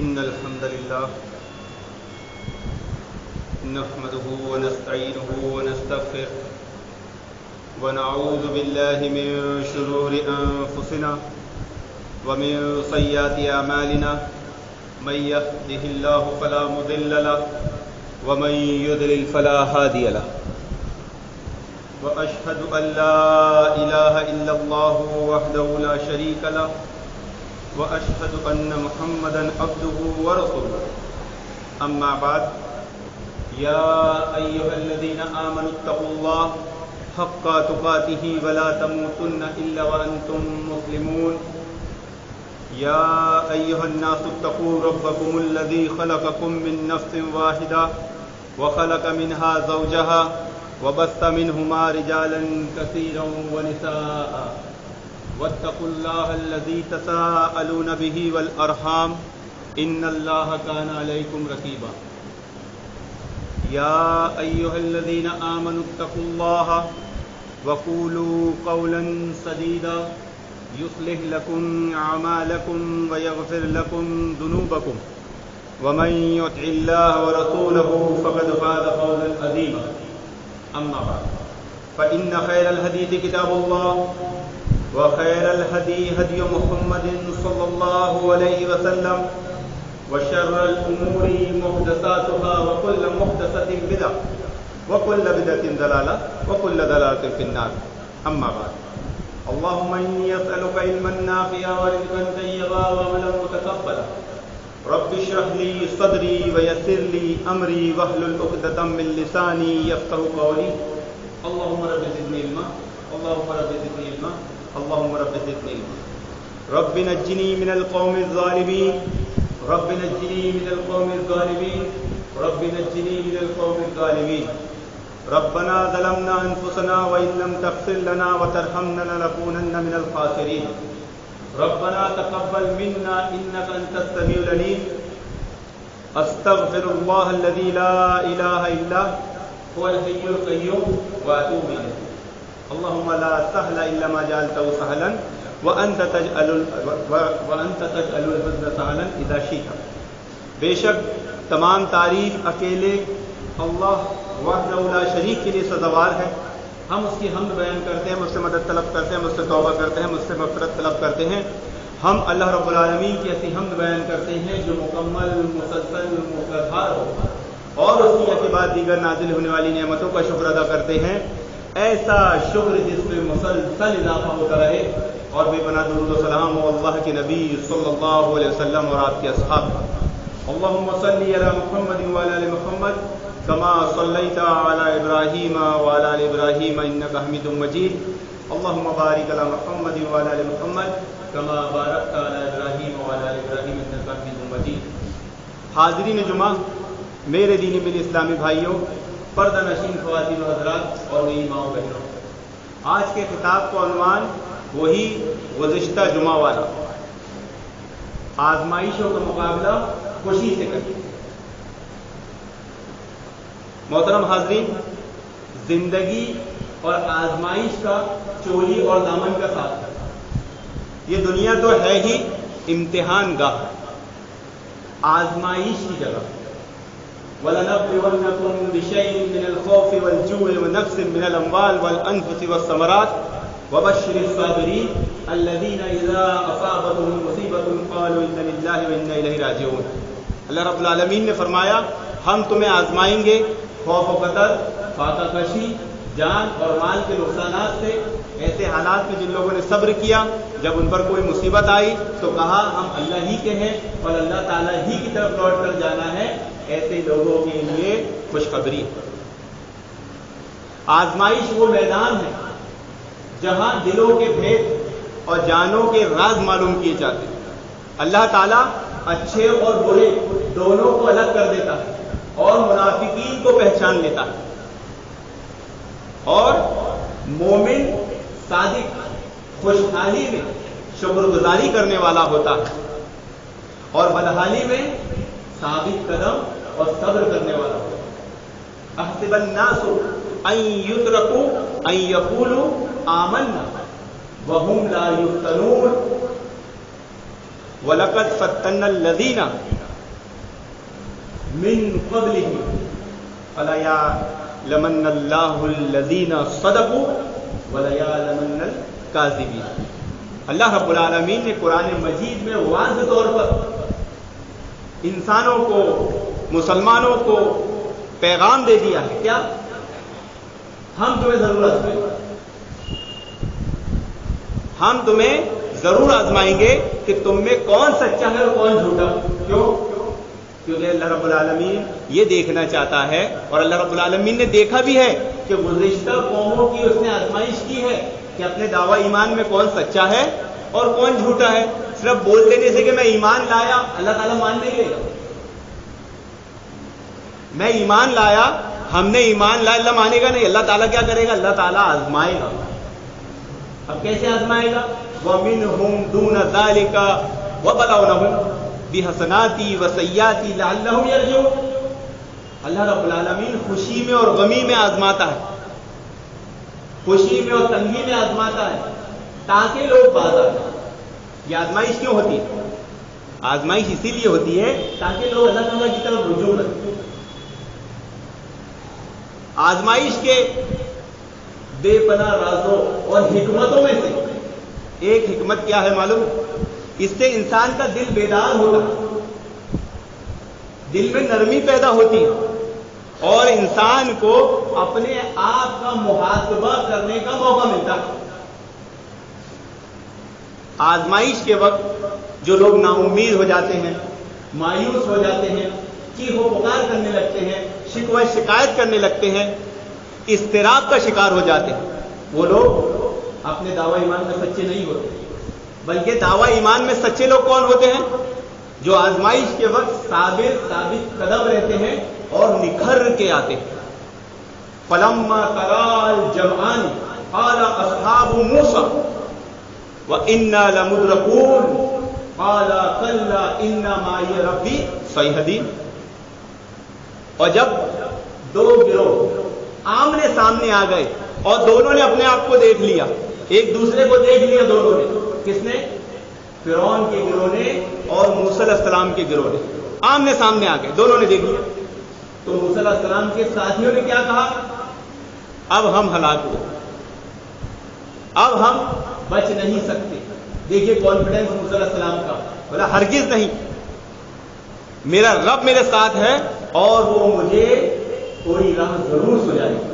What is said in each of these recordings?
إن الحمد لله نحمده ونستعينه ونستغفره ونعوذ بالله من شرور أنفسنا ومن سيئات أعمالنا من يهده الله فلا مضل له ومن يضلل فلا هادي له وأشهد أن لا إله إلا الله وحده لا شريك له وأشهد أن محمدا عبده ورسوله أما بعد يا أيها الذين آمنوا اتقوا الله حق تقاته ولا تموتن إلا وأنتم مسلمون يا أيها الناس اتقوا ربكم الذي خلقكم من نفس واحدة وخلق منها زوجها وبث منهما رجالا كثيرا ونساء واتقوا الله الذي تساءلون به والأرحام إن الله كان عليكم رقيبا يا أيها الذين آمنوا اتقوا الله وقولوا قولا سديدا يصلح لكم أعمالكم ويغفر لكم ذنوبكم ومن يطع الله ورسوله فقد فاز فوزا عظيما أما بعد فإن خير الحديث كتاب الله وخير الهدي هدي محمد صلى الله عليه وسلم وشر الأمور محدثاتها وكل محدثة بدعة وكل بدعة ضلالة وكل ضلالة في النار أما بعد اللهم إني أسألك علما نافعا ورزقا طيبا وعملا متقبلا رب اشرح لي صدري ويسر لي أمري واحلل عقدة من لساني يفقهوا قولي اللهم رب زدني علما اللهم رب زدني علما اللهم رب زدني علما رب نجني من القوم الظالمين رب نجني من القوم الظالمين رب نجني من القوم الظالمين ربنا ظلمنا أنفسنا وإن لم تغفر لنا وترحمنا لنكونن من الخاسرين ربنا تقبل منا إنك أنت السميع العليم أستغفر الله الذي لا إله إلا هو الحي القيوم وأتوب إليه اللهم لا سهل إلا ما جعلته سهلا وأنت تجعل الحزن سهلا إذا شئت بے شک تمام تعریف اکیلے اللہ وحدہ لا شریک کے لیے سزاوار ہے. ہم اس کی حمد بیان کرتے ہیں, مجھ سے مدد طلب کرتے ہیں, مجھ سے توبہ کرتے ہیں, مجھ سے مغفرت طلب کرتے ہیں. ہم اللہ رب العالمین کی ایسی حمد بیان کرتے ہیں جو مکمل مسلسل مقتدر ہو, اور اس کی کے بعد دیگر نازل ہونے والی نعمتوں کا شکر ادا کرتے ہیں. ایسا شکر جس میں مسلسل اضافہ ہوتا رہے, اور بے پناہ درود و سلام ہو اللہ کے نبی صلی اللہ علیہ وسلم اور آپ کے اصحاب پر. اللهم صل على محمد وعلى آل محمد كما صليت على إبراهيم وعلى آل إبراهيم إنك حميد مجيد. اللهم بارك على محمد وعلى آل محمد كما باركت على إبراهيم وعلى آل إبراهيم إنك حميد مجيد. حاضرین جمعہ, میرے دینی بل اسلامی بھائیوں, پردہ نشین خواتین و حضرات اور میری ماں و بہنوں, آج کے خطاب کا عنوان وہی گزشتہ جمعہ والا, آزمائشوں کا مقابلہ خوشی سے کریں. محترم حاضرین, زندگی اور آزمائش کا چولی اور دامن کا ساتھ ہے. یہ دنیا تو ہے ہی امتحان گاہ, آزمائش کی جگہ. وَلَنَبْلُوَنَّكُمْ بِشَيْءٍ مِّنَ الْخَوْفِ وَالْجُوعِ وَنَقْصٍ مِّنَ الْأَمْوَالِ وَالْأَنفُسِ وَالثَّمَرَاتِ وَبَشِّرِ الصَّابِرِينَ الَّذِينَ إِذَا أَصَابَتْهُمْ مُصِيبَةٌ قَالُوا إِنَّا لِلَّهِ وَإِنَّا إِلَيْهِ رَاجِعُونَ. اللہ رب العالمین نے فرمایا ہم تمہیں آزمائیں گے خوف و قدر, فاقہ کشی, جان اور مال کے نقصانات سے. ایسے حالات میں جن لوگوں نے صبر کیا, جب ان پر کوئی مصیبت آئی تو کہا ہم اللہ ہی کے ہیں اور اللہ تعالیٰ ہی کی طرف لوٹ کر جانا ہے, ایسے لوگوں کے لیے خوشخبری. آزمائش وہ میدان ہے جہاں دلوں کے بھید اور جانوں کے راز معلوم کیے جاتے ہیں. اللہ تعالیٰ اچھے اور برے دونوں کو الگ کر دیتا ہے اور منافقین کو پہچان لیتا ہے, اور مومن صادق خوشحالی میں شکر گزاری کرنے والا ہوتا ہے, اور بدحالی میں ثابت قدم اور صبر کرنے والا ہوتا ہے. احسب الناس ان یترکوا ان یقولوا آمنا وهم لا یفتنون وَلَقَدْ فَتَّنَّا الَّذِينَ من قبله فَلَيَعْلَمَنَّ اللَّهُ الَّذِينَ صَدَقُوا وَلَيَعْلَمَنَّ الْكَاذِبِينَ۔ اللہ رب العالمین نے قرآن مجید میں واضح طور پر انسانوں کو، مسلمانوں کو پیغام دے دیا ہے، کیا؟ ہم تمہیں ضرور آزمائیں گے، ہم تمہیں ضرور آزمائیں گے کہ تم میں کون سچا ہے اور کون جھوٹا۔ کیوں؟ کیونکہ اللہ رب العالمین یہ دیکھنا چاہتا ہے، اور اللہ رب العالمین نے دیکھا بھی ہے کہ گزشتہ قوموں کی اس نے آزمائش کی ہے کہ اپنے دعوی ایمان میں کون سچا ہے اور کون جھوٹا ہے۔ صرف بول دینے سے کہ میں ایمان لایا اللہ تعالیٰ مان نہیں لے گا۔ میں ایمان لایا، ہم نے ایمان لایا، اللہ مانے گا نہیں۔ اللہ تعالیٰ کیا کرے گا؟ اللہ تعالیٰ آزمائے گا۔ اب کیسے آزمائے گا؟ وَمِنْهُمْ دُونَ ذَلِكَ وَبَلَوْنَهُمْ بِحَسَنَاتِ وَسَيِّئَاتِ لَعَلَّهُمْ يَرْجِعُونَ۔ اللہ رب العالمین خوشی میں اور غمی میں آزماتا ہے، خوشی میں اور تنگی میں آزماتا ہے تاکہ لوگ باز آ جائیں۔ یہ آزمائش کیوں ہوتی ہے؟ آزمائش اسی لیے ہوتی ہے تاکہ لوگ اللہ تعالیٰ کی طرف رجوع کریں۔ آزمائش کے بے پناہ رازوں اور حکمتوں میں سے ایک حکمت کیا ہے معلوم؟ اس سے انسان کا دل بیدار ہوتا ہے، دل میں نرمی پیدا ہوتی ہے اور انسان کو اپنے آپ کا محاسبہ کرنے کا موقع ملتا ہے۔ آزمائش کے وقت جو لوگ نا امید ہو جاتے ہیں، مایوس ہو جاتے ہیں، چیخ و پکار کرنے لگتے ہیں، شکوہ شکایت کرنے لگتے ہیں، اضطراب کا شکار ہو جاتے ہیں، وہ لوگ اپنے دعوی ایمان میں سچے نہیں ہوتے۔ بلکہ دعوی ایمان میں سچے لوگ کون ہوتے ہیں؟ جو آزمائش کے وقت ثابت قدم رہتے ہیں اور نکھر کے آتے ہیں۔ فَلَمَّا تَرَى الْجَمْعَانِ قَالَ أَصْحَابُ مُوسَىٰ وَإِنَّا لَمُدْرَكُونَ قَالَ كَلَّا إِنَّ مَعِيَ رَبِّي سَيَهْدِينِ۔ اور جب دو گروہ آمنے سامنے آ گئے اور دونوں نے اپنے آپ کو دیکھ لیا، ایک دوسرے کو دیکھ لیا، دونوں نے، کس نے؟ فرعون کے گروہ نے اور موسیٰ علیہ السلام کے گروہ نے آمنے سامنے آ گئے، دونوں نے دیکھ لیا۔ تو موسیٰ علیہ السلام کے ساتھیوں نے کیا کہا؟ اب ہم ہلاک ہوئے، اب ہم بچ نہیں سکتے۔ دیکھیے کانفیڈنس موسیٰ علیہ السلام کا، بولا ہرگز نہیں، میرا رب میرے ساتھ ہے اور وہ مجھے کوئی راہ ضرور سجائے گا۔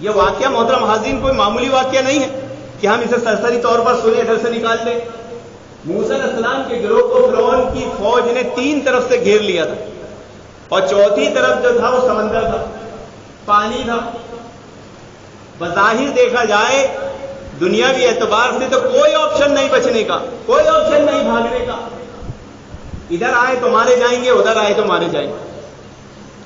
یہ واقعہ محترم حاضرین کوئی معمولی واقعہ نہیں ہے کہ ہم اسے سرسری طور پر سنے ادھر سے نکال لیں۔ موسیٰ علیہ السلام کے گروہ کو فرعون کی فوج نے تین طرف سے گھیر لیا تھا اور چوتھی طرف جو تھا وہ سمندر تھا، پانی تھا۔ بظاہر دیکھا جائے دنیاوی اعتبار سے تو کوئی آپشن نہیں بچنے کا، کوئی آپشن نہیں بھاگنے کا۔ ادھر آئے تو مارے جائیں گے، ادھر آئے تو مارے جائیں گے۔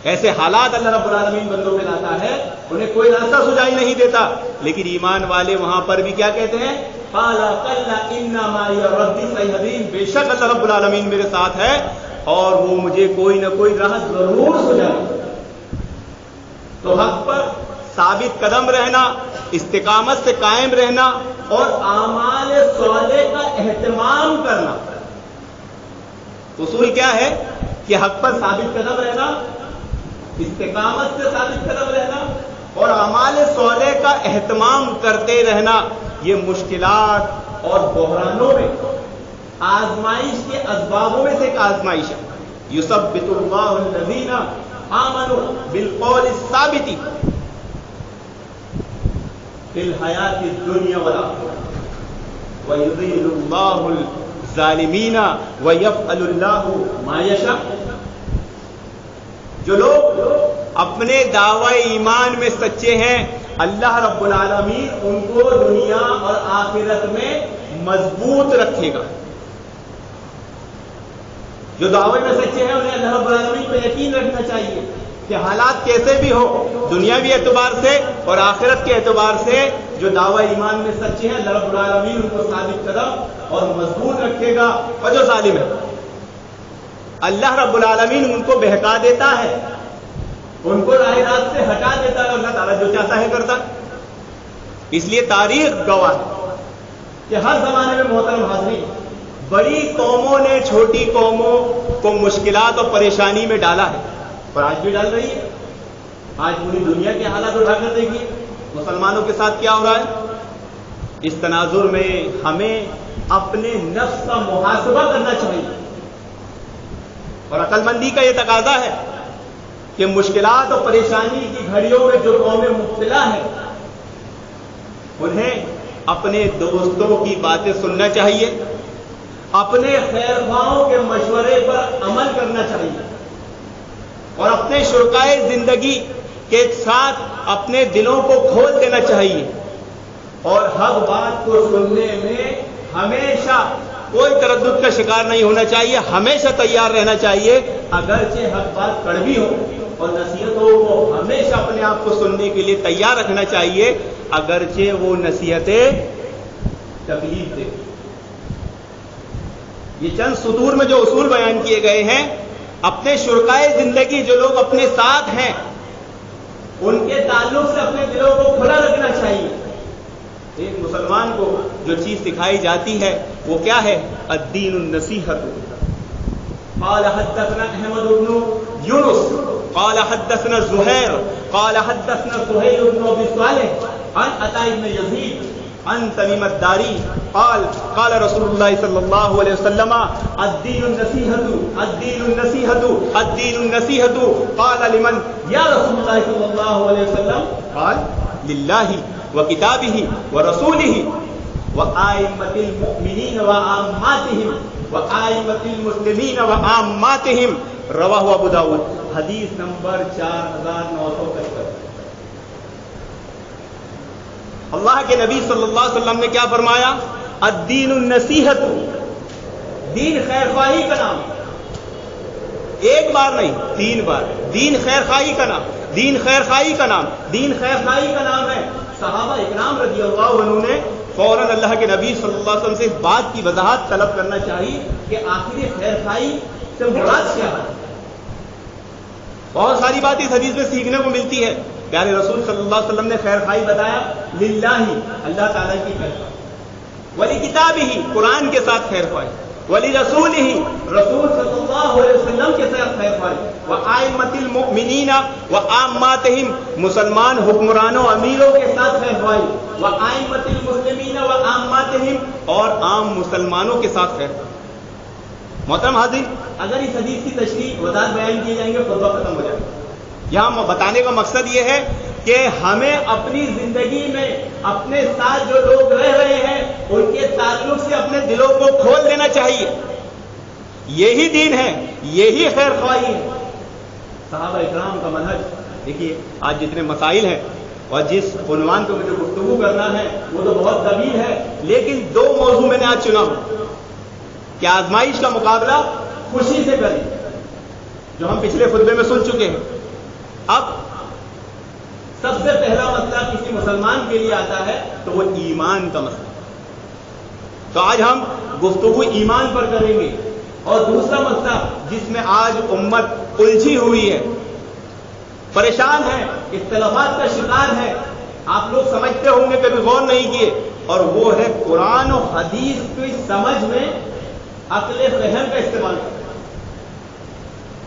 ایسے حالات اللہ رب العالمین بندوں پہ لاتا ہے، انہیں کوئی راستہ سجائی نہیں دیتا۔ لیکن ایمان والے وہاں پر بھی کیا کہتے ہیں؟ قَالَ كَلَّا إِنَّ مَعِيَ رَبِّي سَيَهْدِينِ۔ بے شک اللہ رب العالمین میرے ساتھ ہے اور وہ مجھے کوئی نہ کوئی راہ ضرور سجائے۔ تو حق پر ثابت قدم رہنا، استقامت سے قائم رہنا اور اعمال صالح کا اہتمام کرنا۔ اصول کیا ہے؟ کہ حق پر ثابت قدم رہنا، استقامت سے ثابت قدم رہنا اور اعمال صالح کا اہتمام کرتے رہنا۔ یہ مشکلات اور بحرانوں میں آزمائش کے اسبابوں میں سے ایک آزمائش ہے۔ یثبت اللہ الذین آمنوا بالقول الثابت فی الحیاۃ الدنیا والآخرہ ویضل اللہ الظالمین ویفعل اللہ ما یشاء۔ جو لوگ اپنے دعوی ایمان میں سچے ہیں، اللہ رب العالمین ان کو دنیا اور آخرت میں مضبوط رکھے گا۔ جو دعوی میں سچے ہیں انہیں اللہ رب العالمین پہ یقین رکھنا چاہیے کہ حالات کیسے بھی ہو، دنیاوی اعتبار سے اور آخرت کے اعتبار سے جو دعوی ایمان میں سچے ہیں اللہ رب العالمین ان کو ثابت قدم اور مضبوط رکھے گا۔ اور جو ظالم ہے اللہ رب العالمین ان کو بہکا دیتا ہے، ان کو راہ راست سے ہٹا دیتا ہے، اللہ تعالیٰ جو چاہتا ہے کرتا ہے۔ اس لیے تاریخ گواہ ہے کہ ہر زمانے میں محترم حاضرین بڑی قوموں نے چھوٹی قوموں کو مشکلات اور پریشانی میں ڈالا ہے، اور آج بھی ڈال رہی ہے۔ آج پوری دنیا کے حالات اٹھا کر دیکھیے، مسلمانوں کے ساتھ کیا ہو رہا ہے۔ اس تناظر میں ہمیں اپنے نفس کا محاسبہ کرنا چاہیے، اور عقل مندی کا یہ تقاضا ہے کہ مشکلات اور پریشانی کی گھڑیوں میں جو قومیں مبتلا ہیں انہیں اپنے دوستوں کی باتیں سننا چاہیے، اپنے خیر خواہوں کے مشورے پر عمل کرنا چاہیے، اور اپنے شرکائے زندگی کے ساتھ اپنے دلوں کو کھول دینا چاہیے، اور حق بات کو سننے میں ہمیشہ کوئی تردد کا شکار نہیں ہونا چاہیے، ہمیشہ تیار رہنا چاہیے، اگرچہ حق بات کڑوی ہو، اور نصیحتوں کو ہمیشہ اپنے آپ کو سننے کے لیے تیار رکھنا چاہیے، اگرچہ وہ نصیحتیں تکلیف دے۔ یہ چند سطور میں جو اصول بیان کیے گئے ہیں، اپنے شرکائے زندگی جو لوگ اپنے ساتھ ہیں ان کے تعلق سے اپنے دلوں کو کھلا رکھنا چاہیے۔ ایک مسلمان کو جو چیز سکھائی جاتی ہے وہ کیا ہے؟ الدین النصیحت۔ قال حدثنا احمد بن یونس قال حدثنا زہیر قال حدثنا زہیر بن ابی صالح عن عطاء بن یزید عن تمیم الداری قال قال رسول اللہ صلی اللہ علیہ وسلم الدین النصیحت الدین النصیحت الدین النصیحت قال لمن یا رسول اللہ صلی اللہ علیہ وسلم قال للہ وکتابہ ورسولہ وآئمۃ المؤمنین وعاماتہم وآئمۃ المسلمین وعاماتہم، رواہ ابو داؤد، حدیث نمبر 4975۔ اللہ کے نبی صلی اللہ علیہ وسلم نے کیا فرمایا؟ الدین النصیحت، دین خیر خواہی کا نام، ایک بار نہیں 3 بار، دین خیر خواہی کا نام، دین خیر خواہی کا نام، دین خیر خواہی کا نام ہے۔ صحابہ اکرام رضی اللہ عنہ نے فوراً اللہ کے نبی صلی اللہ علیہ وسلم سے اس بات کی وضاحت طلب کرنا چاہیے کہ آخر خیر خواہی سے مراد کیا ہے۔ بہت ساری بات اس حدیث میں سیکھنے کو ملتی ہے۔ پیارے رسول صلی اللہ علیہ وسلم نے خیر خواہی بتایا للہ، اللہ تعالیٰ کی خیر خواہی، ولکتابہ، قرآن کے ساتھ خیر خواہی، ولرسولہ، رسول صلی اللہ علیہ وسلم کے ساتھ خیر خواہی، وآئمۃ المؤمنین وعاماتہم، مسلمان حکمرانوں امیروں کے ساتھ خیر خواہی، وآئمۃ المسلمین وعاماتہم، اور عام مسلمانوں کے ساتھ خیر خواہی۔ محترم حاضرین، اگر اس حدیث کی تشریح وضاحت بیان کیے جائیں گے خطبہ ختم ہو جائے گا۔ یہاں بتانے کا مقصد یہ ہے کہ ہمیں اپنی زندگی میں اپنے ساتھ جو لوگ رہ رہے ہیں ان کے تعلق سے اپنے دلوں کو کھول دینا چاہیے۔ یہی دین ہے، یہی خیر خواہی ہے۔ صحابہ اکرام کا منہج دیکھیے، آج جتنے مسائل ہیں اور جس عنوان پہ مجھے گفتگو کرنا ہے وہ تو بہت طویل ہے، لیکن 2 موضوع میں نے آج چنا کہ آزمائش کا مقابلہ خوشی سے کریں، جو ہم پچھلے خطبے میں سن چکے ہیں۔ اب سب سے پہلا مسئلہ کسی مسلمان کے لیے آتا ہے تو وہ ایمان کا مسئلہ، تو آج ہم گفتگو ایمان پر کریں گے۔ اور دوسرا مسئلہ جس میں آج امت الجھی ہوئی ہے، پریشان ہے، اختلافات کا شکار ہے، آپ لوگ سمجھتے ہوں گے کبھی غور نہیں کیے، اور وہ ہے قرآن و حدیث کی سمجھ میں عقل فہم کا استعمال کرنا۔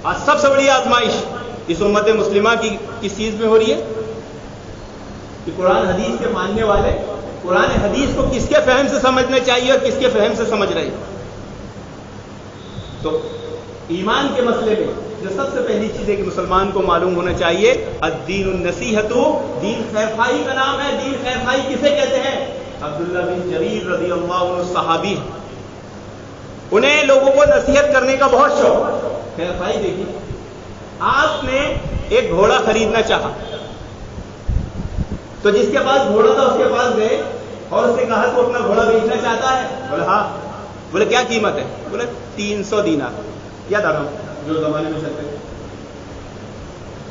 آج سب سے بڑی آزمائش اس امت مسلمہ کی کس چیز میں ہو رہی ہے کہ قرآن حدیث کے ماننے والے قرآن حدیث کو کس کے فہم سے سمجھنا چاہیے اور کس کے فہم سے سمجھ رہے ہیں۔ تو ایمان کے مسئلے میں جو سب سے پہلی چیز ہے کہ مسلمان کو معلوم ہونا چاہیے، الدین النصیحت، دین خیر خواہی کا نام ہے۔ دین خیر خواہی کسے کہتے ہیں؟ عبداللہ بن جریر رضی اللہ عنہ صحابی، انہیں لوگوں کو نصیحت کرنے کا بہت شوق۔ خیر خواہی دیکھیے، آپ نے ایک گھوڑا خریدنا چاہا تو جس کے پاس گھوڑا تھا اس کے پاس گئے اور اس نے کہا تو اپنا گھوڑا بیچنا چاہتا ہے؟ بولے ہاں۔ بولے کیا قیمت ہے؟ بولے 300 دینار یا درہم، جو زمانے میں چلتے تھے۔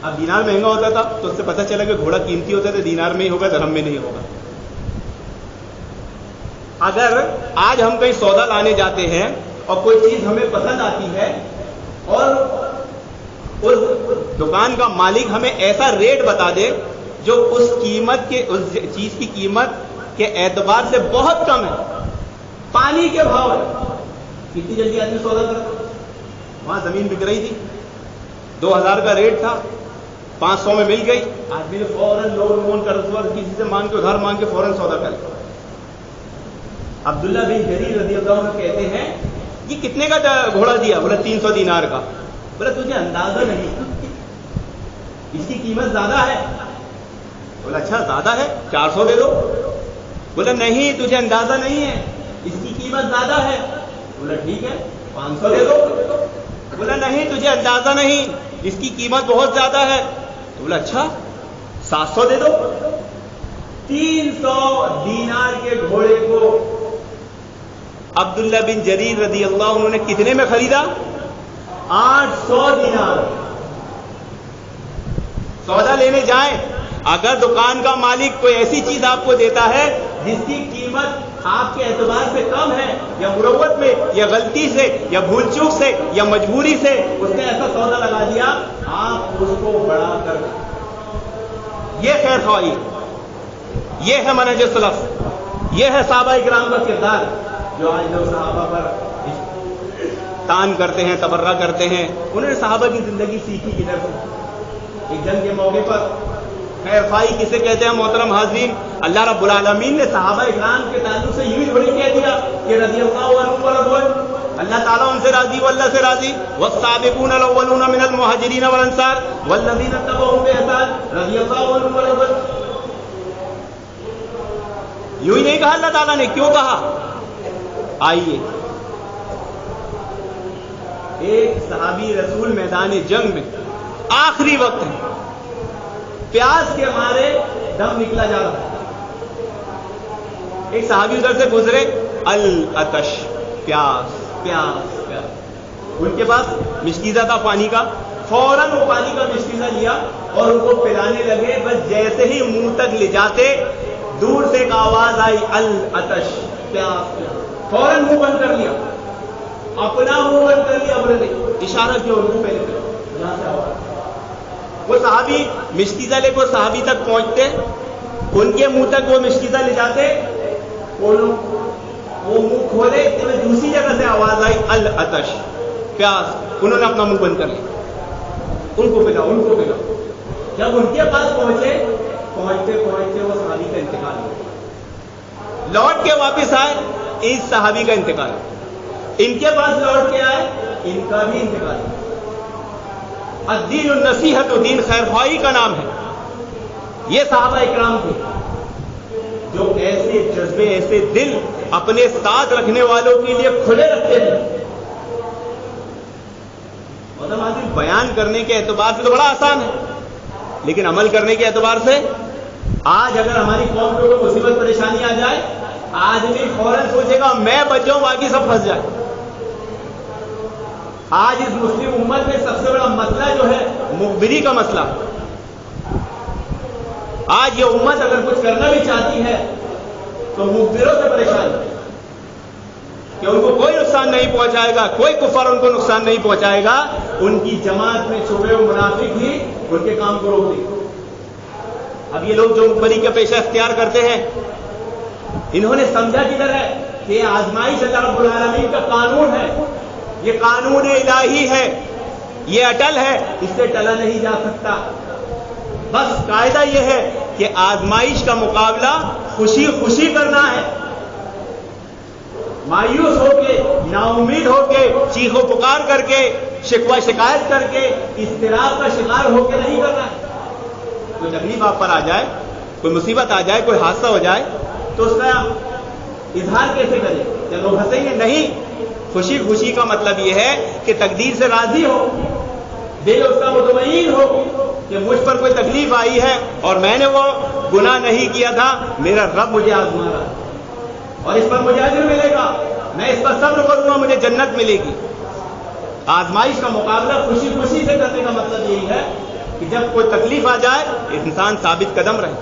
اب دینار مہنگا ہوتا تھا تو اس سے پتہ چلا کہ گھوڑا قیمتی ہوتا ہے، دینار میں ہی ہوگا، درہم میں نہیں ہوگا۔ اگر آج ہم کہیں سودا لانے جاتے ہیں اور کوئی چیز ہمیں پسند آتی ہے اور اس دکان کا مالک ہمیں ایسا ریٹ بتا دے جو اس قیمت کے، اس چیز کی قیمت کے اعتبار سے بہت کم ہے، پانی کے بھاؤ ہے، کتنی جلدی آدمی سودا کرتا. وہاں زمین بک رہی تھی, 2000 کا ریٹ تھا, 500 میں مل گئی. آدمی نے فوراً لون قرض کسی سے مانگ کے ادھار مانگ کے فوراً سودا کر لیا. عبداللہ بن جریر رضی اللہ عنہ کہتے ہیں یہ کتنے کا گھوڑا دیا؟ بولا 300 دینار کا. بولا تجھے اندازہ نہیں, اس کی قیمت زیادہ ہے. بولا اچھا زیادہ ہے, 400 دے دو. بولا نہیں تجھے اندازہ نہیں ہے, اس کی قیمت زیادہ ہے. بولا ٹھیک ہے 500 دے دو. بولا نہیں تجھے اندازہ نہیں, اس کی قیمت بہت زیادہ ہے. بولا اچھا 700 دے دو. 300 دینار کے گھوڑے کو عبداللہ بن جریر رضی اللہ عنہ نے کتنے میں خریدا؟ 800 دینار. سودا لینے جائیں, اگر دکان کا مالک کوئی ایسی چیز آپ کو دیتا ہے جس کی قیمت آپ کے اعتبار سے کم ہے, یا مروت میں, یا غلطی سے, یا بھول چوک سے, یا مجبوری سے اس نے ایسا سودا لگا دیا, آپ اس کو بڑھا کر, یہ خیر خواہی, یہ ہے منہج سلف, یہ ہے صحابہ اکرام کا کردار. جو آج لوگ صحابہ پر تان کرتے ہیں, تبرہ کرتے ہیں, انہوں نے صحابہ کی زندگی سیکھی کدھر سے؟ ایک جنگ کے موقع پر خیر خواہی کسے کہتے ہیں محترم حاضرین؟ اللہ رب العالمین نے صحابہ اکرام کے تعلق سے یوں ہی تھوڑی کہہ دیا کہ رضی اللہ عنہم ورضوان, اللہ تعالیٰ ان سے راضی, وہ اللہ سے راضی. والسابقون الاولون من المہاجرین والانصار والذین اتبعوہم بإحسان رضی اللہ عنہم ورضوان. یوں ہی نہیں کہا اللہ تعالیٰ نے, کیوں کہا؟ آئیے, ایک صحابی رسول میدان جنگ میں آخری وقت ہے, پیاس کے مارے دم نکلا جا رہا ہے. ایک صحابی ادھر سے گزرے, العطش, پیاس پیاس پیاس. ان کے پاس مشکیزہ تھا پانی کا, فوراً وہ پانی کا مشکیزہ لیا اور ان کو پلانے لگے. بس جیسے ہی منہ تک لے جاتے, دور سے ایک آواز آئی, العطش, پیاس پیاس. فوراً منہ بند کر لیا, اپنا منہ بند کر لیا. بولے اشارہ کیا ان کو پہلے یہاں سے آواز. وہ صحابی مشکیزہ لے کو صحابی تک پہنچتے, ان کے منہ تک وہ مشکیزہ لے جاتے, وہ منہ کھولے, اتنے میں دوسری جگہ سے آواز آئی, العطش, پیاس. انہوں نے اپنا منہ بند کر لیا, ان کو پلا, ان کو پلا. جب ان کے پاس پہنچتے وہ صحابی کا انتقال ہوا. لوٹ کے واپس آئے, اس صحابی کا انتقال. ان کے پاس لوٹ کے آئے, ان کا بھی انتقال. الدین النصیحت, دین خیر خواہی کا نام ہے. یہ صحابہ اکرام تھے جو ایسے جذبے, ایسے دل اپنے ساتھ رکھنے والوں کے لیے کھلے رکھتے تھے. مطلب بیان کرنے کے اعتبار سے تو بڑا آسان ہے, لیکن عمل کرنے کے اعتبار سے آج اگر ہماری قوم کو کوئی مصیبت پریشانی آ جائے, آدمی فوراً سوچے گا میں بچ جاؤں باقی سب پھنس جائے. آج اس مسلم امت میں سب سے بڑا مسئلہ جو ہے مخبری کا مسئلہ. آج یہ امت اگر کچھ کرنا بھی چاہتی ہے تو مخبروں سے پریشان ہے کہ ان کو کوئی نقصان نہیں پہنچائے گا, کوئی کفر ان کو نقصان نہیں پہنچائے گا. ان کی جماعت میں چھپے ہوئے منافق ہی ان کے کام کو روک دیں. اب یہ لوگ جو مخبری کا پیشہ اختیار کرتے ہیں, انہوں نے سمجھا کدھر ہے کہ آزمائش اللہ رب العالمین کا قانون ہے, یہ قانون الہی ہے, یہ اٹل ہے, اس سے ٹلا نہیں جا سکتا. بس قاعدہ یہ ہے کہ آزمائش کا مقابلہ خوشی خوشی کرنا ہے. مایوس ہو کے, نا امید ہو کے, چیخ و پکار کر کے, شکوہ شکایت کر کے, اضطراب کا شکار ہو کے نہیں کرنا ہے. کوئی تکلیف آپ پر آ جائے, کوئی مصیبت آ جائے, کوئی حادثہ ہو جائے تو اس کا اظہار کیسے کریں؟ چلو ہنسیں گے نہیں. خوشی خوشی کا مطلب یہ ہے کہ تقدیر سے راضی ہو, دل اس کا مطمئن ہو کہ مجھ پر کوئی تکلیف آئی ہے اور میں نے وہ گناہ نہیں کیا تھا, میرا رب مجھے آزما رہا اور اس پر مجھے اجر ملے گا, میں اس پر صبر کروں گا, مجھے جنت ملے گی. آزمائش کا مقابلہ خوشی خوشی سے کرنے کا مطلب یہی ہے کہ جب کوئی تکلیف آ جائے انسان ثابت قدم رہے,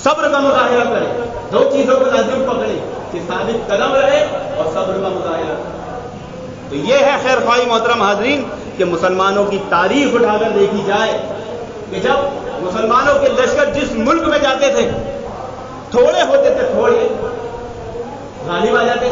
صبر کا مظاہرہ کرے. دو چیزوں کو لازم پکڑے کہ ثابت قدم رہے اور صبر کا مظاہرہ. تو یہ ہے خیر خواہی محترم حاضرین کہ مسلمانوں کی تاریخ اٹھا کر دیکھی جائے کہ جب مسلمانوں کے لشکر جس ملک میں جاتے تھے تھوڑے ہوتے تھے, تھوڑے غالب آ جاتے,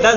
10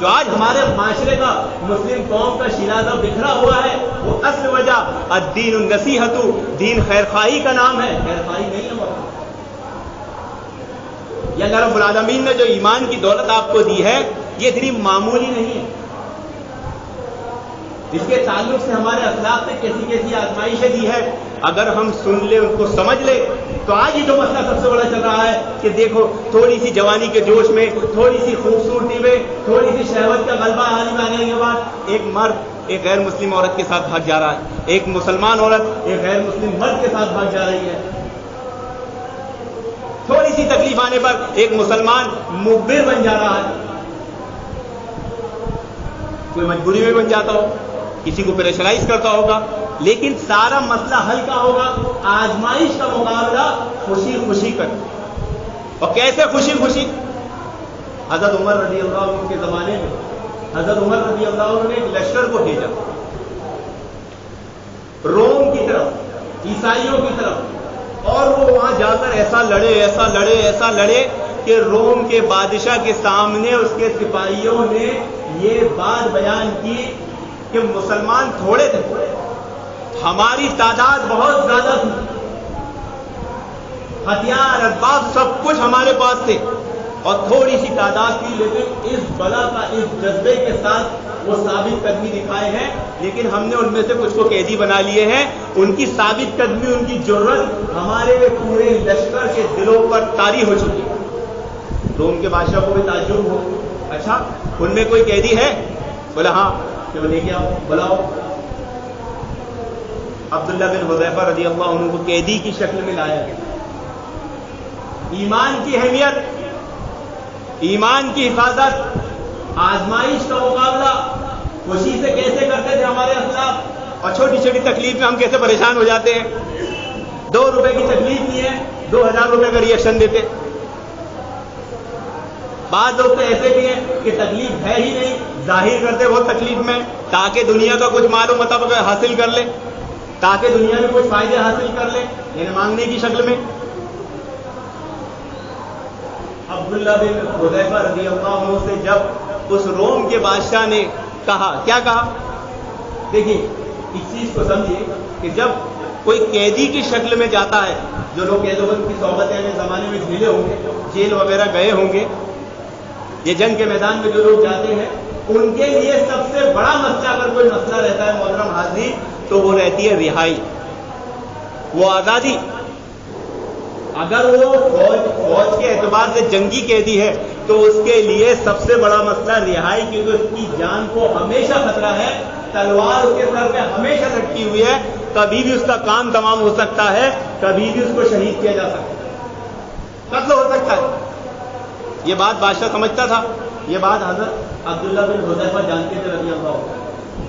جو آج ہمارے معاشرے کا مسلم قوم کا شیرازہ بکھرا ہوا ہے وہ اصل وجہ الدین النصیحۃ، دین خیر خواہی کا نام ہے، خیر خواہی نہیں ہے۔ یہ اللہ رب العالمین نے جو ایمان کی دولت آپ کو دی ہے یہ اتنی معمولی نہیں ہے، اس کے تعلق سے ہمارے اخلاق سے کیسی کیسی آزمائشیں دی ہے، اگر ہم سن لیں ان کو سمجھ لیں تو آج ہی جو مسئلہ سب سے بڑا چل رہا ہے کہ دیکھو تھوڑی سی جوانی کے جوش میں، تھوڑی سی خوبصورتی میں، تھوڑی سی شہوت کا غلبہ حالی آنے کے بعد ایک مرد ایک غیر مسلم عورت کے ساتھ بھاگ جا رہا ہے، ایک مسلمان عورت ایک غیر مسلم مرد کے ساتھ بھاگ جا رہی ہے، تھوڑی سی تکلیف آنے پر ایک مسلمان مخبر بن جا رہا ہے، کوئی مجبوری میں بن جاتا ہو، کسی کو پریشرائز کرتا ہوگا، لیکن سارا مسئلہ حل کا ہوگا آزمائش کا مقابلہ خوشی خوشی کر۔ اور کیسے خوشی خوشی؟ حضرت عمر رضی اللہ عنہ کے زمانے میں حضرت عمر رضی اللہ عنہ نے ایک لشکر کو بھیجا روم کی طرف، عیسائیوں کی طرف، اور وہ وہاں جا کر ایسا لڑے کہ روم کے بادشاہ کے سامنے اس کے سپاہیوں نے یہ بات بیان کی کہ مسلمان تھوڑے تھے، ہماری تعداد بہت زیادہ تھی، ہتھیار اسباب سب کچھ ہمارے پاس تھے اور تھوڑی سی تعداد تھی، لیکن اس بلا کا اس جذبے کے ساتھ وہ ثابت قدمی دکھائے ہیں، لیکن ہم نے ان میں سے کچھ کو قیدی بنا لیے ہیں، ان کی ثابت قدمی، ان کی جرأت ہمارے پورے لشکر کے دلوں پر طاری ہو چکی ہے۔ روم کے بادشاہ کو بھی تعجب ہو، اچھا ان میں کوئی قیدی ہے؟ بولا ہاں، کہ وہ لے کے آؤ، بلاؤ۔ عبداللہ بن حذیفہ رضی اللہ عنہ کو قیدی کی شکل میں لایا گیا۔ ایمان کی اہمیت، ایمان کی حفاظت، آزمائش کا مقابلہ خوشی سے کیسے کرتے تھے ہمارے اخلاق، اور چھوٹی چھوٹی تکلیف میں ہم کیسے پریشان ہو جاتے ہیں۔ 2 روپے کی تکلیف نہیں ہے، 2000 روپے کا ریئیکشن دیتے۔ بعض لوگ تو ایسے بھی ہیں کہ تکلیف ہے ہی نہیں، ظاہر کرتے وہ تکلیف میں تاکہ دنیا کا کچھ مال و مطلب حاصل کر لے، تاکہ دنیا میں کچھ فائدے حاصل کر لے، یعنی مانگنے کی شکل میں۔ عبداللہ بن حذیفہ رضی اللہ عنہ سے جب اس روم کے بادشاہ نے کہا، کیا کہا؟ دیکھیے اس چیز کو سمجھیے کہ جب کوئی قیدی کی شکل میں جاتا ہے، جو لوگ قید و بند کی صحبتیں میں زمانے میں جھیلے ہوں گے، جیل وغیرہ گئے ہوں گے، یہ جنگ کے میدان میں جو لوگ جاتے ہیں، ان کے لیے سب سے بڑا مسئلہ اگر کوئی مسئلہ رہتا ہے محترم حاضرین تو وہ رہتی ہے رہائی، وہ آزادی۔ اگر وہ فوج کے اعتبار سے جنگی قیدی ہے تو اس کے لیے سب سے بڑا مسئلہ رہائی، کیونکہ اس کی جان کو ہمیشہ خطرہ ہے، تلوار اس کے سر پہ ہمیشہ لٹکی ہوئی ہے، کبھی بھی اس کا کام تمام ہو سکتا ہے، کبھی بھی اس کو شہید کیا جا سکتا ہے، قتل ہو سکتا ہے۔ یہ بات بادشاہ سمجھتا تھا، یہ بات حضرت عبداللہ بن حذیفہ جانتے تھے رضی اللہ عنہ۔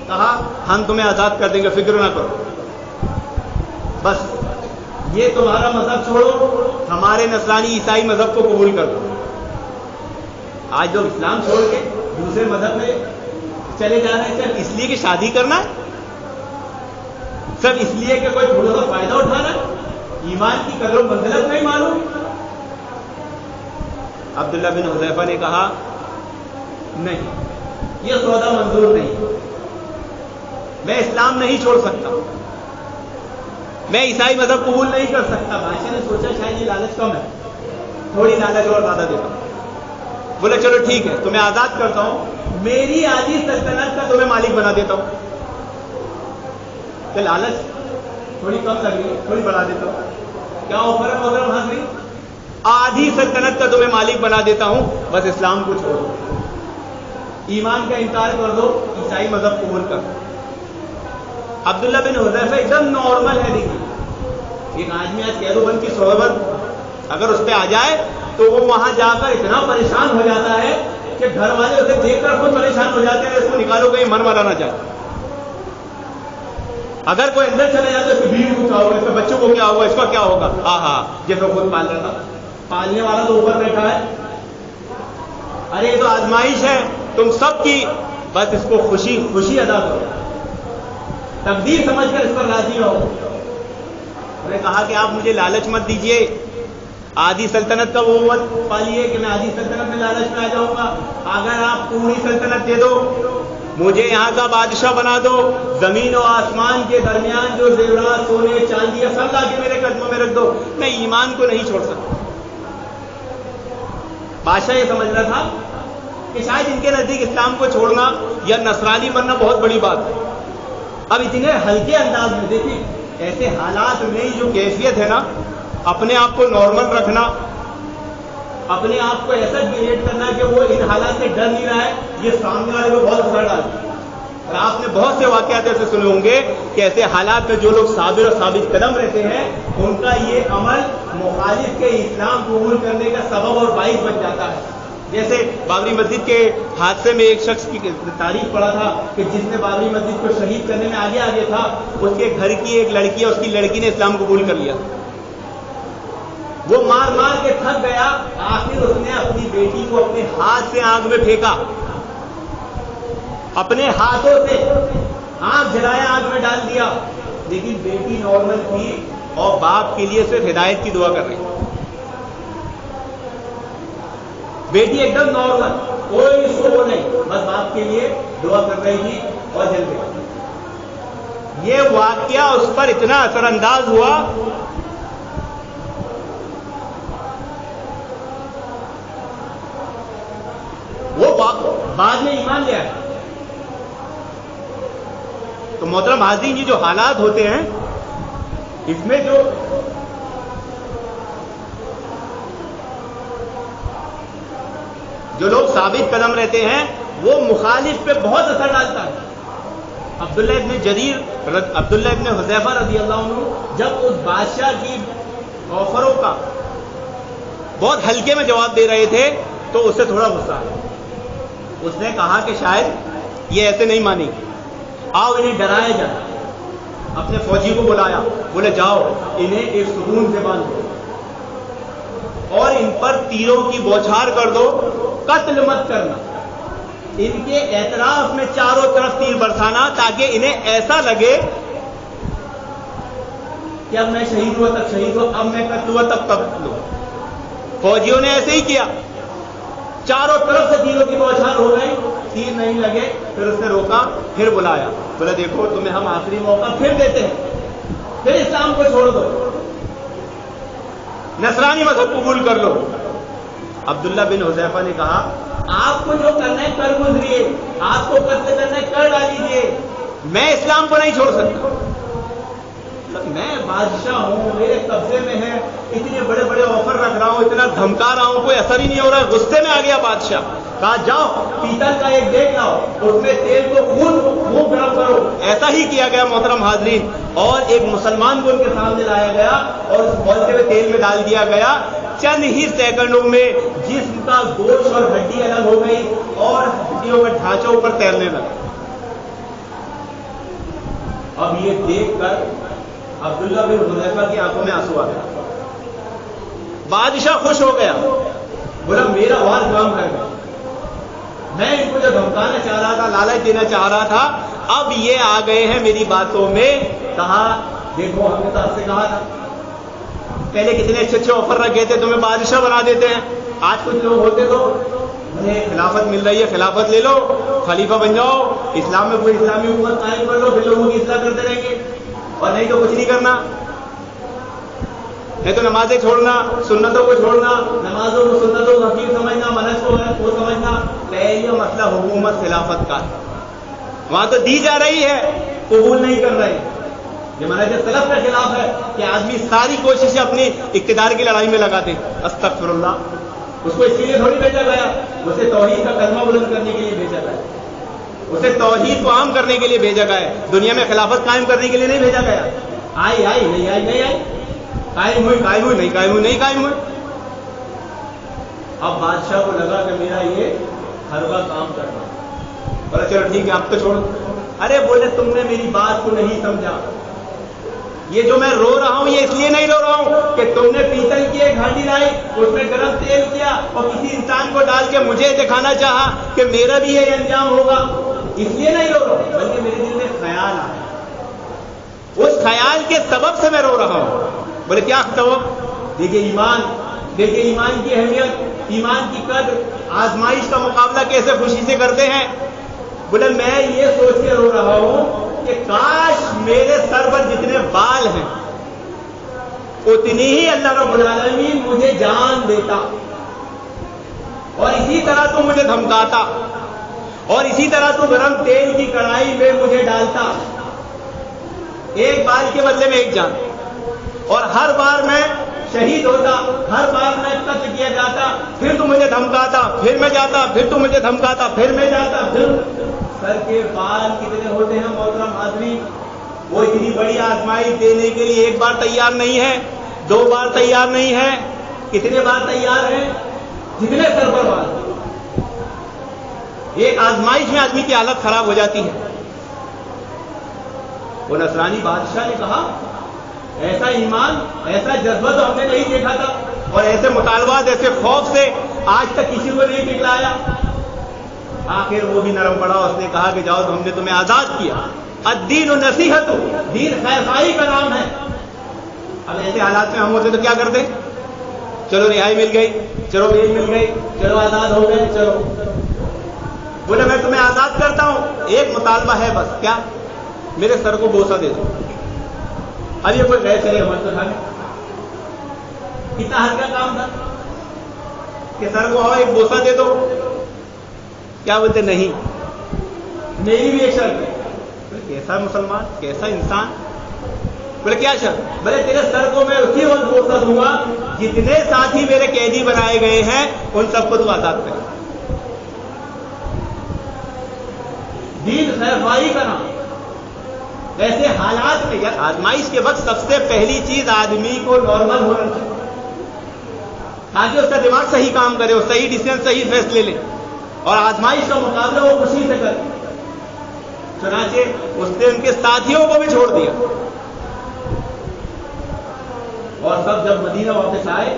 کہا ہم تمہیں آزاد کر دیں گے، فکر نہ کرو، بس یہ تمہارا مذہب چھوڑو، ہمارے نصرانی عیسائی مذہب کو قبول کر دو۔ آج لوگ اسلام چھوڑ کے دوسرے مذہب میں چلے جا رہے ہیں، صرف اس لیے کہ شادی کرنا ہے، صرف اس لیے کہ کوئی تھوڑا سا فائدہ اٹھانا ہے، ایمان کی قدر و منزلت نہیں معلوم۔ عبداللہ بن حذیفہ نے کہا نہیں، یہ سودا منظور نہیں، میں اسلام نہیں چھوڑ سکتا، میں عیسائی مذہب قبول نہیں کر سکتا۔ بادشاہ نے سوچا شاید یہ لالچ کم ہے، تھوڑی لالچ اور زیادہ دیتا ہوں۔ بولا چلو ٹھیک ہے، تمہیں آزاد کرتا ہوں، میری آدھی سلطنت کا تمہیں مالک بنا دیتا ہوں۔ کہ لالچ تھوڑی کم لگ رہی ہے، تھوڑی بڑھا دیتا ہوں۔ کیا آفر ہے محترم حاضرین؟ آدھی سلطنت کا تمہیں مالک بنا دیتا ہوں، بس اسلام کو چھوڑ دو، ایمان کا انکار کر دو، عیسائی مذہب قبول کر دو۔ عبداللہ بن حذیفہ ایک دم نارمل ہے، دیکھیے ایک آدمی آج قید و بند کی صحبت اگر اس پہ آ جائے تو وہ وہاں جا کر اتنا پریشان ہو جاتا ہے کہ گھر والے اسے دیکھ کر خود پریشان ہو جاتے ہیں، اس کو نکالو کہیں مر مرانا چاہتے۔ اگر کوئی اندر چلے جاتا ہے اس کی بیوی کو کیا ہوگا، اس کے بچوں کو کیا ہوگا، اس کا کیا ہوگا، ہاں جیسے خود پال رہا تھا، پالنے والا تو اوپر بیٹھا ہے، ارے یہ تو آزمائش ہے تم سب کی، بس اس کو خوشی خوشی ادا کرو، تقدیر سمجھ کر اس پر راضی رہو۔ انہوں نے کہا کہ آپ مجھے لالچ مت دیجئے، آدھی سلطنت کا وہ وقت پالیے کہ میں آدھی سلطنت میں لالچ میں آ جاؤں گا. اگر آپ پوری سلطنت دے دو, مجھے یہاں کا بادشاہ بنا دو, زمین و آسمان کے درمیان جو زیورات سونے چاندی سب لا کے میرے قدموں میں رکھ دو, میں ایمان کو نہیں چھوڑ سکتا. بادشاہ یہ سمجھ رہا تھا کہ شاید ان کے نزدیک اسلام کو چھوڑنا یا نصرانی بننا بہت بڑی بات ہے. اب اتنے ہلکے انداز میں دیکھیں, ایسے حالات میں جو کیفیت ہے نا, اپنے آپ کو نارمل رکھنا, اپنے آپ کو ایسا کریٹ کرنا کہ وہ ان حالات سے ڈر نہیں رہا ہے, یہ سامنے والے کو بہت اثر ڈالتا ہے. اور آپ نے بہت سے واقعات ایسے سنے ہوں گے کہ ایسے حالات میں جو لوگ صابر اور ثابت قدم رہتے ہیں, ان کا یہ عمل مخالف کے اسلام قبول کرنے کا سبب اور باعث بن جاتا ہے. جیسے بابری مسجد کے حادثے میں ایک شخص کی تاریخ پڑھا تھا کہ جس نے بابری مسجد کو شہید کرنے میں آگے تھا, اس کے گھر کی ایک لڑکی ہے, اس کی لڑکی نے اسلام قبول کر لیا. وہ مار مار کے تھک گیا, آخر اس نے اپنی بیٹی کو اپنے ہاتھ سے آگ میں پھینکا, اپنے ہاتھوں سے آگ جلایا, آگ میں ڈال دیا. لیکن بیٹی نارمل تھی اور باپ کے لیے صرف ہدایت کی دعا کر رہی. بیٹی ایک دم نارمل, کوئی شو نہیں, بس باپ کے لیے دعا کر رہی تھی اور جل گئی. یہ واقعہ اس پر اتنا اثر انداز ہوا, وہ بعد میں ایمان لے آیا. تو محترم حاضرین, یہ جو حالات ہوتے ہیں اس میں جو لوگ ثابت قدم رہتے ہیں وہ مخالف پہ بہت اثر ڈالتا ہے. عبداللہ ابن حذیفہ رضی اللہ عنہ جب اس بادشاہ کی آفروں کا بہت ہلکے میں جواب دے رہے تھے تو اس سے تھوڑا غصہ آیا. اس نے کہا کہ شاید یہ ایسے نہیں مانیں گے, آؤ انہیں ڈرایا جائے. اپنے فوجی کو بلایا, بولے جاؤ انہیں ایک ستون سے باندھو اور ان پر تیروں کی بوچھار کر دو, قتل مت کرنا. ان کے اعتراف میں چاروں طرف تیر برسانا تاکہ انہیں ایسا لگے کہ اب میں شہید ہوا تب شہید ہو, اب میں قتل ہوا تب قتل ہو. فوجیوں نے ایسے ہی کیا, چاروں طرف سے تیروں کی بوچھار ہو گئی, تیر نہیں لگے. پھر اس نے روکا, پھر بلایا, بولا دیکھو تمہیں ہم آخری موقع پھر دیتے ہیں, پھر اسلام کو چھوڑ دو, نصرانی مذہب قبول کر لو. عبداللہ بن حذیفہ نے کہا آپ کو جو کرنا ہے کر گزریے, آپ کو قتل کرنا ہے کر ڈالیجیے, میں اسلام کو نہیں چھوڑ سکتا. میں بادشاہ ہوں, میرے قبضے میں ہے, اتنے بڑے بڑے آفر رکھ رہا ہوں, اتنا دھمکا رہا ہوں, کوئی اثر ہی نہیں ہو رہا. غصے میں آ گیا بادشاہ, کہا جاؤ پیتل کا ایک دیگ لاؤ, اس میں تیل کو خوب گرم کرو. ایسا ہی کیا گیا محترم حاضرین, اور ایک مسلمان کو ان کے سامنے لایا گیا اور اس کھولتے ہوئے تیل میں ڈال دیا گیا. چند ہی سیکنڈوں میں جسم کا گوشت اور ہڈی الگ ہو گئی اور ہڈیوں کا ڈھانچہ اوپر تیرنے لگا. اب یہ دیکھ کر عبداللہ بن حذیفہ کی آنکھوں میں آنسو آ گیا. بادشاہ خوش ہو گیا, بولا میرا وار کام کر گیا. میں ان کو جو دھمکانا چاہ رہا تھا, لالچ دینا چاہ رہا تھا, اب یہ آ گئے ہیں میری باتوں میں. کہا دیکھو ہم نے تو آپ سے کہا تھا, پہلے کتنے اچھے اچھے آفر رکھے تھے, تمہیں بادشاہ بنا دیتے ہیں. آج کچھ لوگ ہوتے تو انہیں خلافت مل رہی ہے, خلافت لے لو, خلیفہ بن جاؤ, اسلام میں کوئی اسلامی حکومت قائم کر لو, پھر لوگوں کی اصلاح کرتے رہیں گے, اور نہیں تو کچھ نہیں کرنا. نہیں تو نمازیں چھوڑنا, سنتوں کو چھوڑنا, نمازوں کو سنتوں کو حقیق سمجھنا, منہج کو غلط کو سمجھنا. پہلے مسئلہ حکومت خلافت کا, وہاں تو دی جا رہی ہے, قبول نہیں کر رہے. یہ منہج سلف کے خلاف ہے کہ آدمی ساری کوششیں اپنی اقتدار کی لڑائی میں لگاتے. استغفر اللہ. اس کو اس لیے تھوڑی بھیجا گیا, اسے توحید کا کلمہ بلند کرنے کے لیے بھیجا گیا, اسے توحید کو عام کرنے کے لیے بھیجا گیا ہے, دنیا میں خلافت قائم کرنے کے لیے نہیں بھیجا گیا. آئی نہیں آئی, قائم ہوئی نہیں قائم ہوئی. اب بادشاہ کو لگا کہ میرا یہ ہر وقت کام کرنا, بولا چلو ٹھیک ہے آپ تو چھوڑو. ارے بولے تم نے میری بات کو نہیں سمجھا, یہ جو میں رو رہا ہوں یہ اس لیے نہیں رو رہا ہوں کہ تم نے پیتل کی ایک ہانڈی لائی, اس میں گرم تیل کیا اور کسی انسان کو ڈال کے مجھے دکھانا چاہا کہ میرا بھی یہ انجام ہوگا, اس لیے نہیں رو رہا ہوں, بلکہ میرے دل میں خیال آیا, اس خیال کے سبب سے میں رو رہا ہوں. بولے کیا سبب؟ دیکھیے ایمان دیکھیں ایمان کی اہمیت، ایمان کی قدر، آزمائش کا مقابلہ کیسے خوشی سے کرتے ہیں. بولے میں یہ سوچ کے رو رہا ہوں کہ کاش میرے سر پر جتنے بال ہیں اتنی ہی اللہ رب العالمین مجھے جان دیتا، اور اسی طرح تو مجھے دھمکاتا، اور اسی طرح تو گرم تیل کی کڑھائی میں مجھے ڈالتا، ایک بال کے بدلے میں ایک جان، اور ہر بار میں شہید ہوتا، ہر بار میں قتل کیا جاتا، پھر تو مجھے دھمکاتا، پھر میں جاتا، پھر تو مجھے دھمکاتا، پھر میں جاتا، پھر سر کے بال کتنے ہوتے ہیں محترم حاضرین. وہ اتنی بڑی آزمائش دینے کے لیے ایک بار تیار نہیں ہے، 2 بار تیار نہیں ہے، کتنے بار تیار ہیں؟ جتنے سر پر بال. ایک آزمائش میں آدمی کی حالت خراب ہو جاتی ہے. وہ نصرانی بادشاہ نے کہا ایسا ایمان، ایسا جذبہ تو ہم نے نہیں دیکھا تھا، اور ایسے مطالبات، ایسے خوف سے آج تک کسی کو نہیں ٹکلایا. آخر وہ بھی نرم پڑا، اس نے کہا کہ جاؤ ہم نے تمہیں آزاد کیا. الدین نصیحت، دین خیر خواہی کا نام ہے. اب ایسے حالات میں ہم ہوتے تو کیا کرتے؟ چلو رہائی مل گئی، چلو بیل مل گئی، چلو آزاد ہو گئے، چلو. بولے میں تمہیں آزاد کرتا ہوں، ایک مطالبہ ہے بس. کیا؟ میرے سر کو بوسہ دے دو. اب یہ کوئی غیر چلے ہمارے تو تھا کتنا ہلکا کام تھا کہ سر کو ایک بوسہ دے دو. کیا بولتے؟ نہیں، میری بھی ایک شرط ہے. کیسا مسلمان، کیسا انسان. بولے کیا شرط؟ بولے تیرے سر کو میں اسی وقت بوسہ دوں گا جتنے ساتھی میرے قیدی بنائے گئے ہیں ان سب کو تو آزاد کرے. دین خیر خواہی کا نام. ایسے حالات میں یا آزمائش کے وقت سب سے پہلی چیز آدمی کو نارمل ہونا چاہیے تاکہ اس کا دماغ صحیح کام کرے، وہ صحیح ڈیسیژن، صحیح فیصلے لے، اور آزمائش کا مقابلہ وہ خوشی سے کرے. چنانچہ اس نے ان کے ساتھیوں کو بھی چھوڑ دیا، اور سب جب مدینہ واپس آئے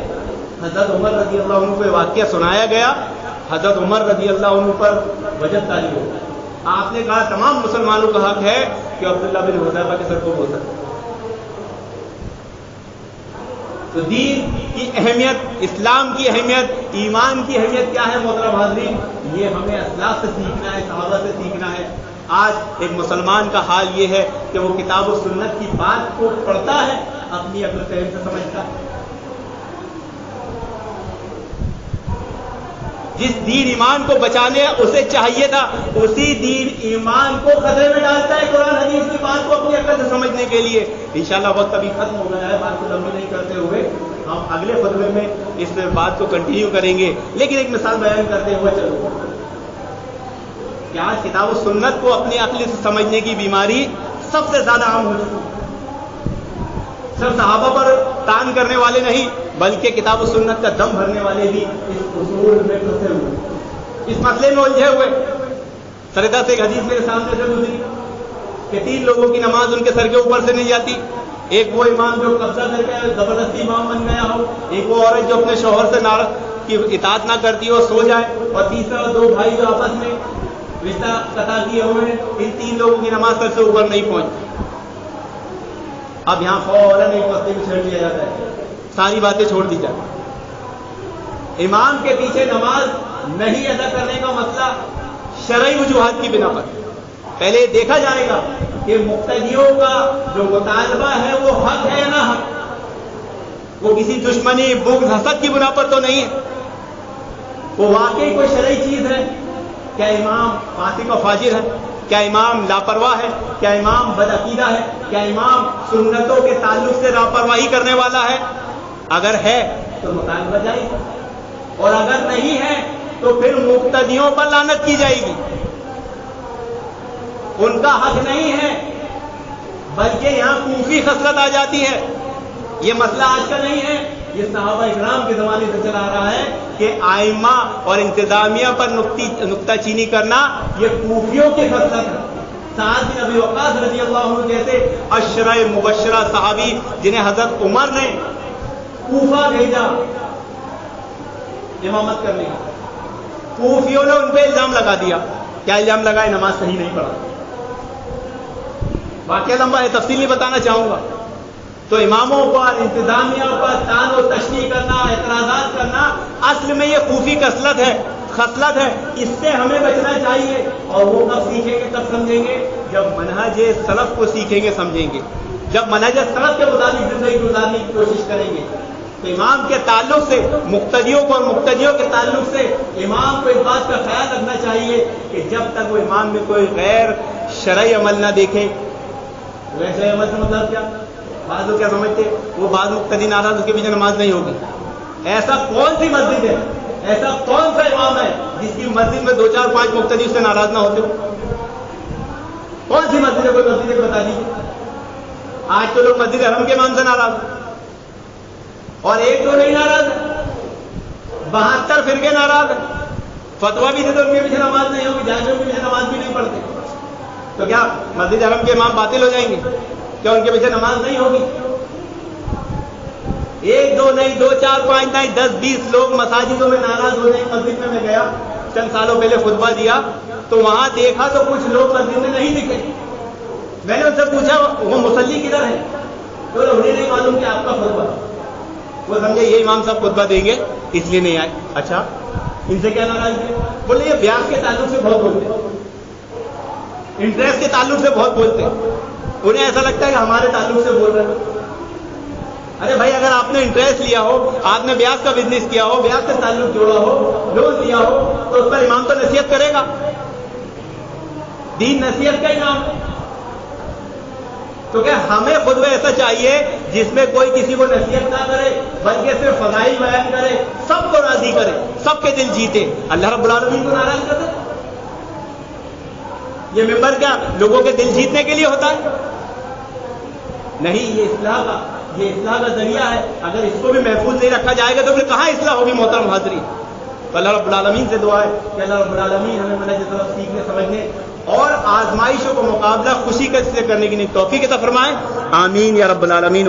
حضرت عمر رضی اللہ عنہ کو یہ واقعہ سنایا گیا. حضرت عمر رضی اللہ عنہ پر وجب تاری ہو. آپ نے کہا تمام مسلمانوں کا حق ہے کہ عبداللہ بن حذیفہ کے سر کو بوسہ. تو دین کی اہمیت، اسلام کی اہمیت، ایمان کی اہمیت کیا ہے محترم حاضرین؟ یہ ہمیں اسلاف سے سیکھنا ہے، صحابہ سے سیکھنا ہے. آج ایک مسلمان کا حال یہ ہے کہ وہ کتاب و سنت کی بات کو پڑھتا ہے، اپنی عقل فہم سے سمجھتا ہے. جس دین ایمان کو بچانے اسے چاہیے تھا، اسی دین ایمان کو خطرے میں ڈالتا ہے قرآن حدیث کی بات کو اپنی عقل سے سمجھنے کے لیے. انشاءاللہ وقت ابھی ختم ہو گیا ہے، بات کو لمبی نہیں کرتے ہوئے ہم اگلے خطبے میں اس بات کو کنٹینیو کریں گے. لیکن ایک مثال بیان کرتے ہوئے چلو کہ آج کتاب و سنت کو اپنی عقل سے سمجھنے کی بیماری سب سے زیادہ عام ہو چکی. صرف صحابہ پر تان کرنے والے نہیں بلکہ کتاب و سنت کا دم بھرنے والے بھی اس اصول میں پھنسے ہوئے، اس مسئلے میں الجھے ہوئے. سردہ سے ایک حدیث میرے سامنے سے گزری کہ 3 لوگوں کی نماز ان کے سر کے اوپر سے نہیں جاتی. ایک وہ امام جو قبضہ کر کے زبردستی امام بن گیا ہو، ایک وہ عورت جو اپنے شوہر سے کی اطاعت نہ کرتی ہو، سو جائے، اور تیسرا 2 بھائی جو آپس میں رشتہ قطع کیے ہوئے ہیں. ان 3 لوگوں کی نماز سر سے اوپر نہیں پہنچتی. اب یہاں فوراً ایک مسئلے میں چھیڑ دیا جاتا ہے، ساری باتیں چھوڑ دی جاتی. امام کے پیچھے نماز نہیں ادا کرنے کا مسئلہ شرعی وجوہات کی بنا پر پہلے دیکھا جائے گا کہ مقتدیوں کا جو مطالبہ ہے وہ حق ہے یا نہ حق. وہ کسی دشمنی، بغض، حسد کی بنا پر تو نہیں ہے، وہ واقعی کوئی شرعی چیز ہے. کیا امام فاسق و فاجر ہے؟ کیا امام لاپرواہ ہے؟ کیا امام بدعقیدہ ہے؟ کیا امام سنتوں کے تعلق سے لاپرواہی کرنے والا ہے؟ اگر ہے تو مطالبہ جائے گا، اور اگر نہیں ہے تو پھر مقتدیوں پر لعنت کی جائے گی. ان کا حق نہیں ہے، بلکہ یہاں کوفی خصلت آ جاتی ہے. یہ مسئلہ آج کا نہیں ہے، یہ صحابہ اکرام کے زمانے سے چلا آ رہا ہے کہ ائمہ اور انتظامیہ پر نکتہ چینی کرنا یہ کوفیوں کی خصلت ہے. سعد بن ابی وقاص رضی اللہ عنہ جیسے عشرہ مبشرہ صحابی جنہیں حضرت عمر نے کوفہ بھیجا امامت کرنے کا، کوفیوں نے ان پہ الزام لگا دیا. کیا الزام لگائے؟ نماز صحیح نہیں پڑھا. واقعہ لمبا ہے، تفصیل نہیں بتانا چاہوں گا. تو اماموں پر انتظامیہ پر تان و تشنیع کرنا اعتراضات کرنا اصل میں یہ خوفی خصلت ہے اس سے ہمیں بچنا چاہیے اور وہ کب سیکھیں گے کب سمجھیں گے جب منہج سلف کو سیکھیں گے سمجھیں گے جب منہج سلف کے مطابق زندگی گزارنے کی کوشش کریں گے تو امام کے تعلق سے مقتدیوں کو اور مقتدیوں کے تعلق سے امام کو اس بات کا خیال رکھنا چاہیے کہ جب تک وہ امام میں کوئی غیر شرعی عمل نہ دیکھے غیر شرعی عمل سے مطلب کیا بعض لوگ کیا سمجھتے وہ بعض مقتدی ناراض اس کے پیچھے نماز نہیں ہوگی ایسا کون سی مسجد ہے ایسا کون سا امام ہے جس کی مسجد میں 2 4 5 مقتدی اس سے ناراض نہ ہوتے ہو کون سی مسجد ہے کوئی مسجد ہے بتا دیجیے آج تو لوگ مسجد حرم کے امام سے ناراض اور ایک دو نہیں ناراض ہے 72 فرقے ناراض ہیں فتویٰ بھی دے تو ان کے پیچھے نماز نہیں ہوگی جہاں ان کے پیچھے نماز بھی نہیں پڑھتے تو کیا مسجد حرم کے امام باطل ہو جائیں گے کیا ان کے پیچھے نماز نہیں ہوگی ایک دو نہیں 2 4 5 نہیں 10 20 لوگ مساجدوں میں ناراض ہو جائیں مسجد میں گیا چند سالوں پہلے خطبہ دیا تو وہاں دیکھا تو کچھ لوگ مسجد میں نہیں دکھے میں نے ان سے پوچھا وہ مصلی کدھر ہے تو انہیں نہیں معلوم کہ آپ کا خطبہ وہ سمجھے یہ امام صاحب خطبہ دیں گے اس لیے نہیں آئے اچھا ان سے کیا ناراض ہے بولے یہ بیاس کے تعلق سے بہت بولتے انٹرسٹ کے تعلق سے بہت بولتے انہیں ایسا لگتا ہے کہ ہمارے تعلق سے بول رہے ہیں ارے بھائی اگر آپ نے انٹرسٹ لیا ہو آپ نے بیاس کا بزنس کیا ہو بیاس سے تعلق جوڑا ہو لون لیا ہو تو اس پر امام تو نصیحت کرے گا دین نصیحت کا ہی نام ہے تو کیا ہمیں خود میں ایسا چاہیے جس میں کوئی کسی کو نصیحت نہ کرے بلکہ صرف فضائل بیان کرے سب کو راضی کرے سب کے دل جیتے اللہ رب العالمین کو ناراض کر دے یہ ممبر کیا لوگوں کے دل جیتنے کے لیے ہوتا ہے نہیں یہ اصلاح کا ذریعہ ہے اگر اس کو بھی محفوظ نہیں رکھا جائے گا تو پھر کہاں اصلاح ہوگی محترم حاضرین تو اللہ رب العالمین سے دعا ہے کہ اللہ رب العالمین ہمیں منہج سلف سیکھنے سمجھنے اور آزمائشوں کو مقابلہ خوشی سے کرنے کی توفیق عطا فرمائے آمین یا رب العالمین